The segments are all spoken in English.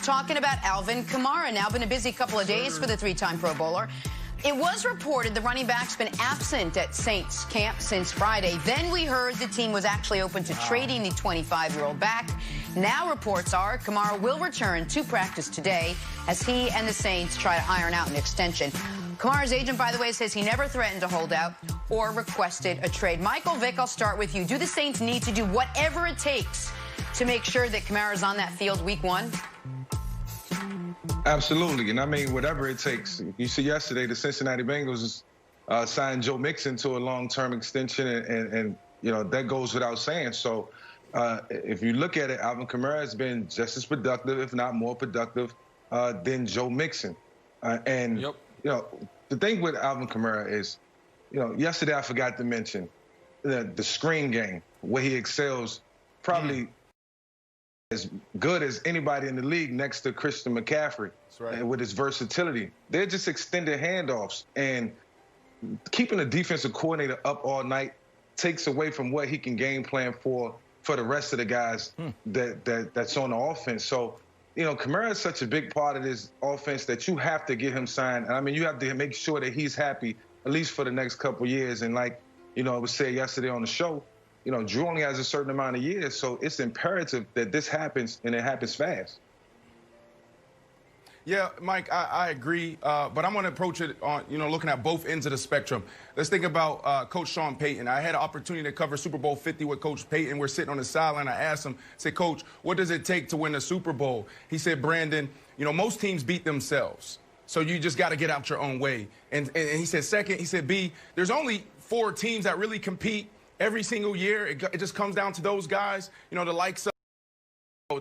talking about Alvin Kamara. Now been a busy couple of days for the three-time Pro Bowler. It was reported the running back's been absent at Saints camp since Friday. Then we heard the team was actually open to trading the 25-year-old back. Now reports are Kamara will return to practice today as he and the Saints try to iron out an extension. Kamara's agent, by the way, says he never threatened to hold out or requested a trade. Michael Vick, I'll start with you. Do the Saints need to do whatever it takes to make sure that Kamara's on that field week one? Absolutely. And I mean, whatever it takes. You see yesterday, the Cincinnati Bengals signed Joe Mixon to a long-term extension, and you know, that goes without saying. So if you look at it, Alvin Kamara has been just as productive, if not more productive, than Joe Mixon. You know, the thing with Alvin Kamara is, you know, yesterday I forgot to mention the screen game, where he excels probably as good as anybody in the league next to Christian McCaffrey. That's right. And with his versatility. They're just extended handoffs, and keeping the defensive coordinator up all night takes away from what he can game plan for the rest of the guys that's on the offense. So, you know, Kamara is such a big part of this offense that you have to get him signed. I mean, you have to make sure that he's happy, at least for the next couple of years. And like, you know, it was said yesterday on the show, you know, Drew only has a certain amount of years, so it's imperative that this happens, and it happens fast. Yeah, Mike, I agree, but I'm going to approach it on, you know, looking at both ends of the spectrum. Let's think about Coach Sean Payton. I had an opportunity to cover Super Bowl 50 with Coach Payton. We're sitting on the sideline. I asked him, I said, Coach, what does it take to win a Super Bowl? He said, Brandon, you know, most teams beat themselves, so you just got to get out your own way. And he said, second, he said, B, there's only 4 teams that really compete every single year. It just comes down to those guys, you know, the likes of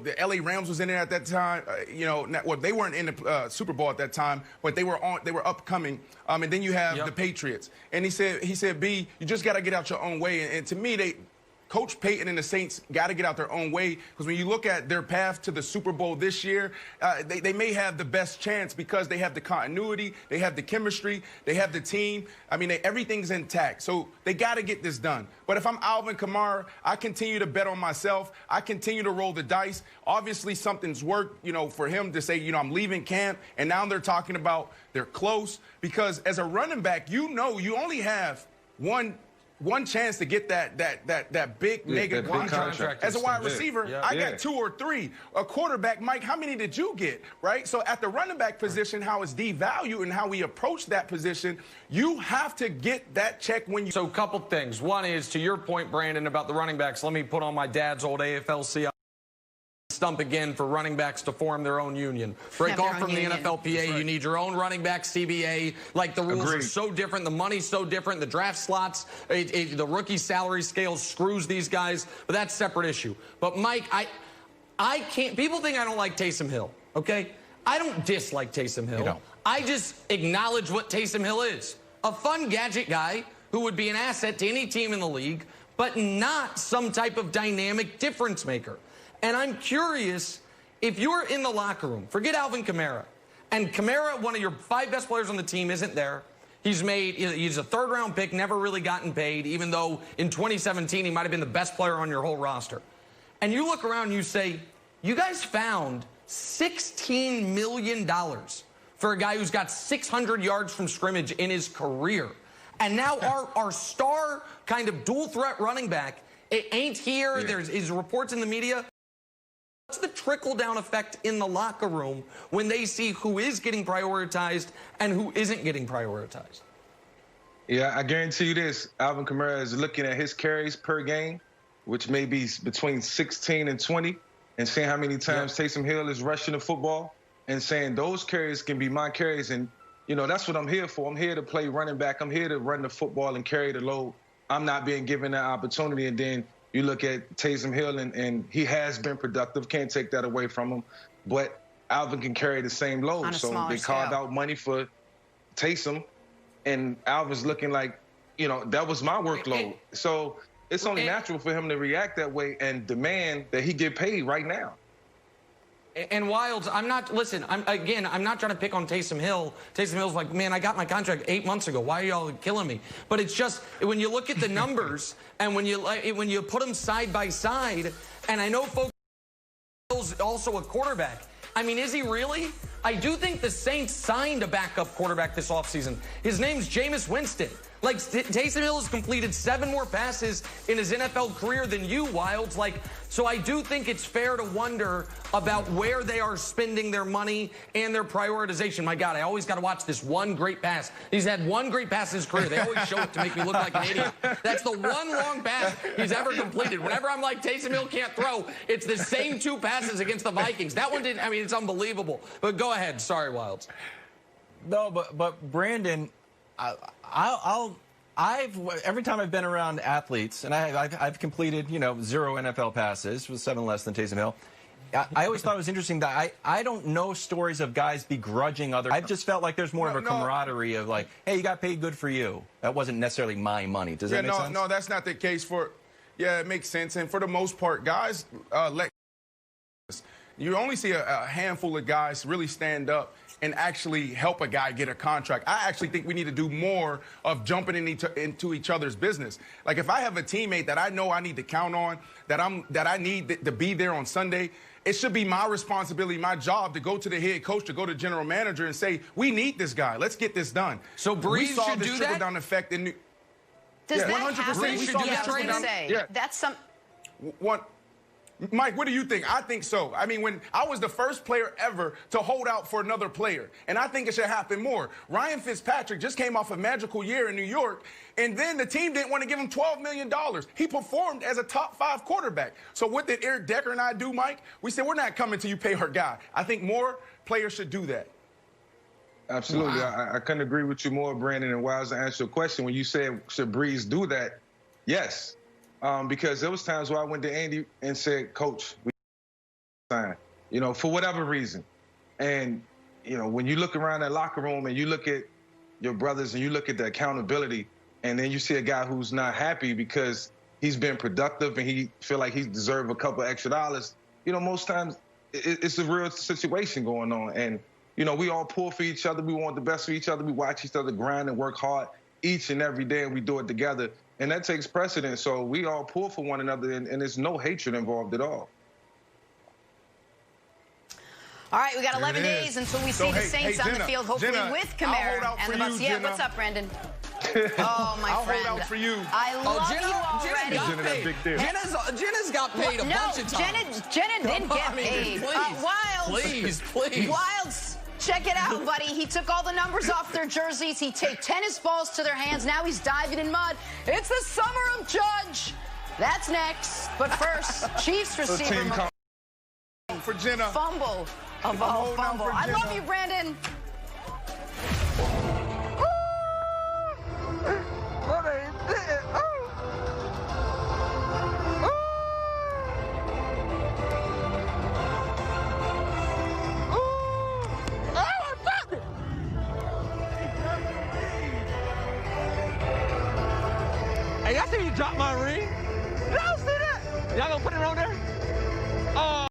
the LA Rams was in there at that time. You know, well, they weren't in the Super Bowl at that time, but they were upcoming. And then you have the Patriots. And he said, B, you just got to get out your own way. And to me, Coach Payton and the Saints got to get out their own way, because when you look at their path to the Super Bowl this year, they may have the best chance because they have the continuity, they have the chemistry, they have the team. I mean, everything's intact. So they got to get this done. But if I'm Alvin Kamara, I continue to bet on myself. I continue to roll the dice. Obviously, something's worked, you know, for him to say, you know, I'm leaving camp, and now they're talking about they're close, because as a running back, you know, you only have one chance to get that big mega contract. As a wide receiver, I got 2 or 3. A quarterback, Mike, how many did you get, right? So at the running back position, how it's devalued and how we approach that position, you have to get that check when you... So a couple things. One is, to your point, Brandon, about the running backs, let me put on my dad's old AFL-CIO stump again for running backs to form their own union. Break off from the NFLPA. Right. You need your own running back CBA. Like, the rules are so different. The money's so different. The draft slots, the rookie salary scale screws these guys. But that's a separate issue. But, Mike, I can't... People think I don't like Taysom Hill, okay? I don't dislike Taysom Hill. You don't. I just acknowledge what Taysom Hill is. A fun gadget guy who would be an asset to any team in the league, but not some type of dynamic difference maker. And I'm curious, if you're in the locker room, forget Alvin Kamara, and Kamara, one of your 5 best players on the team, isn't there. He's a third-round pick, never really gotten paid, even though in 2017 he might have been the best player on your whole roster. And you look around and you say, you guys found $16 million for a guy who's got 600 yards from scrimmage in his career. And now our star kind of dual-threat running back, it ain't here. There's reports in the media. What's the trickle-down effect in the locker room when they see who is getting prioritized and who isn't getting prioritized? Yeah, I guarantee you this. Alvin Kamara is looking at his carries per game, which may be between 16 and 20, and seeing how many times Taysom Hill is rushing the football, and saying those carries can be my carries. And, you know, that's what I'm here for. I'm here to play running back. I'm here to run the football and carry the load. I'm not being given that opportunity. And then you look at Taysom Hill, and he has been productive. Can't take that away from him. But Alvin can carry the same load. So they carved out money for Taysom, and Alvin's looking like, you know, that was my workload. So it's only natural for him to react that way and demand that he get paid right now. And Wilds, I'm not trying to pick on Taysom Hill. Taysom Hill's like, man, I got my contract 8 months ago. Why are y'all killing me? But it's just, when you look at the numbers and when you put them side by side, and I know folks, Hill's also a quarterback. I mean, is he really? I do think the Saints signed a backup quarterback this offseason. His name's Jameis Winston. Like, Taysom Hill has completed 7 more passes in his NFL career than you, Wilds. Like, so I do think it's fair to wonder about where they are spending their money and their prioritization. My God, I always got to watch this one great pass. He's had one great pass in his career. They always show it to make me look like an idiot. That's the one long pass he's ever completed. Whenever I'm like, Taysom Hill can't throw, it's the same 2 passes against the Vikings. That one didn't, I mean, it's unbelievable. But go ahead. Sorry, Wilds. No, but Brandon, every time I've been around athletes, and I've completed, 0 NFL passes, with 7 less than Taysom Hill. I always thought it was interesting that I don't know stories of guys begrudging others. I've just felt like there's more of a camaraderie of like, hey, you got paid, good for you. That wasn't necessarily my money. Does that make sense? No, that's not the case yeah, it makes sense. And for the most part, guys, you only see a handful of guys really stand up and actually help a guy get a contract. I actually think we need to do more of jumping into each other's business. Like, if I have a teammate that I know I need to count on, that I need to be there on Sunday, it should be my responsibility, my job, to go to the head coach, to go to the general manager and say, we need this guy. Let's get this done. So Breeze should do that? We saw this trickle-down effect in Does that 100%. happen? We saw this trickle-down. That's some... Mike, what do you think? I think so. I mean, when I was the first player ever to hold out for another player, and I think it should happen more. Ryan Fitzpatrick just came off a magical year in New York, and then the team didn't want to give him $12 million. He performed as a top 5 quarterback. So what did Eric Decker and I do, Mike? We said, we're not coming till you pay our guy. I think more players should do that. Absolutely. Wow. I couldn't agree with you more, Brandon. And Wiles, to answer your question, when you said, should Breeze do that? Yes. Because there was times where I went to Andy and said, Coach, we sign, for whatever reason. And, when you look around that locker room and you look at your brothers and you look at the accountability, and then you see a guy who's not happy because he's been productive and he feel like he deserves a couple extra dollars, most times it's a real situation going on. And, we all pull for each other. We want the best for each other. We watch each other grind and work hard each and every day, and we do it together. And that takes precedence. So we all pull for one another, and there's no hatred involved at all. All right, we got 11 days until we see the Saints on the field, hopefully with Kamara and the Bucs. Yeah, what's up, Brandon? Oh, my friend. I'll hold out for you. I love you already. Jenna's got paid a bunch of times. Jenna didn't get paid. Please. Wilds. Check it out, buddy. He took all the numbers off their jerseys. He taped tennis balls to their hands. Now he's diving in mud. It's the summer of Judge. That's next. But first, Chiefs receiver for Jenna. Fumble of all fumble. I love you, Brandon. Hey, y'all see me drop my ring? Y'all see that? Y'all gonna put it on there?